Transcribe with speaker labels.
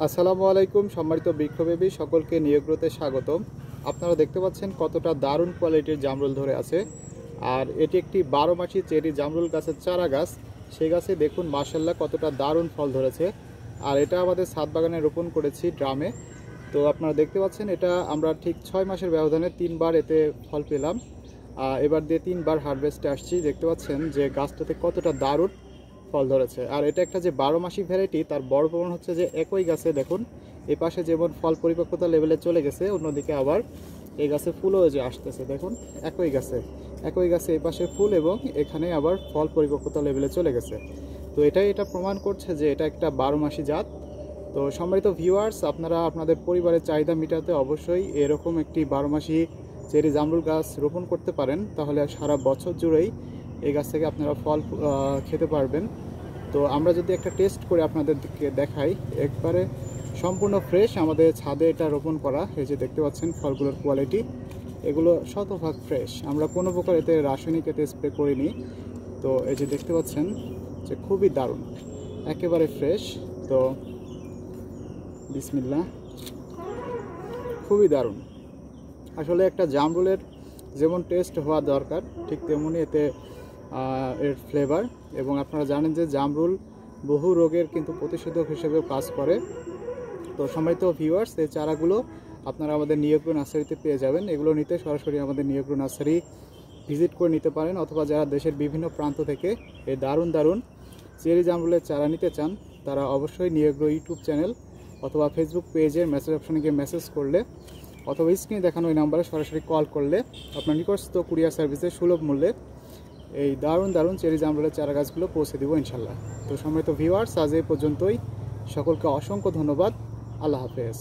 Speaker 1: আসসালামু আলাইকুম সম্মানিত বৃক্ষবেবী সকলকে নিয়োগ্রতে স্বাগতম। আপনারা দেখতে পাচ্ছেন কতটা দারুণ কোয়ালিটির জামরুল ধরে আছে। আর এটি একটি 12 মাসি চেরি জামরুল গাছের চারা গাছ। সেই গাছে দেখুন মাশাআল্লাহ কতটা দারুণ ফল ধরেছে। আর এটা আমাদের ছাদ বাগানে রোপণ করেছি ড্রামে। তো আপনারা দেখতে পাচ্ছেন এটা আমরা ঠিক 6 মাসের ব্যবধানে 3বার এতে ফল পেলাম। এবার দিয়ে 3বার হারভেস্টে আসছি। দেখতে পাচ্ছেন যে গাছটাতে কতটা দারুণ ফল ধরেছে। আর এটা একটা যে 12 মাসি ভ্যারাইটি, তার বড় প্রমাণ হচ্ছে যে একই গাছে দেখুন এই পাশে যেমন ফল পরিপক্কতা লেভেলে চলে গেছে, অন্যদিকে আবার এই গাছে ফুলও যে আসতেছে দেখুন একই গাছে এই পাশে ফুল এবং এখানে আবার ফল পরিপক্কতা লেভেলে চলে গেছে। তো এটা প্রমাণ করছে যে এটা একটা 12 মাসি জাত। তো সম্মানিত ভিউয়ার্স, আপনারা আপনাদের পরিবারের চাহিদা মেটাতে অবশ্যই এরকম একটি 12 মাসি চেরি জামরুল গাছ রোপণ করতে পারেন, তাহলে সারা বছর জুড়েই এই গাছ থেকে আপনারা ফল খেতে পারবেন। তো আমরা যদি একটা টেস্ট করে আপনাদেরকে দেখাই, একবারে সম্পূর্ণ ফ্রেশ আমাদের ছাদে এটা রোপণ করা। এই যে দেখতে পাচ্ছেন ফলগুলোর কোয়ালিটি, এগুলো শতভাগ ফ্রেশ, আমরা কোনো প্রকার এতে রাসায়নিক স্প্রে করিনি। তো এই যে দেখতে পাচ্ছেন যে খুবই দারুণ, একেবারে ফ্রেশ। তো বিসমিল্লাহ, খুবই দারুণ। আসলে একটা জামরুলের যেমন টেস্ট হওয়া দরকার, ঠিক তেমনই এতে এর ফ্লেভার। এবং আপনারা জানেন যে জামরুল বহু রোগের কিন্তু প্রতিষেধক হিসেবেও কাজ করে। তো সম্মানিত ভিউয়ার্স, এই চারাগুলো আপনারা আমাদের নিয়োগ্র নার্সারিতে পেয়ে যাবেন। এগুলো নিতে সরাসরি আমাদের নিয়োগ্র নার্সারি ভিজিট করে নিতে পারেন, অথবা যারা দেশের বিভিন্ন প্রান্ত থেকে এই দারুণ চেরি জামরুলের চারা নিতে চান, তারা অবশ্যই নিয়োগ্র ইউটিউব চ্যানেল অথবা ফেসবুক পেজের মেসেজ অপশনে গিয়ে মেসেজ করলে অথবা স্ক্রিনে দেখানো ওই নাম্বারে সরাসরি কল করলে আপনার নিকটস্থ কুরিয়ার সার্ভিসে সুলভ মূল্যে এই দারুণ চেরি জামরুলের চারা গাছগুলো পৌঁছে দেবো ইনশাল্লাহ। তো সম্মানিত ভিউয়ার্স, আজ এই পর্যন্তই। সকলকে অসংখ্য ধন্যবাদ। আল্লাহ হাফেজ।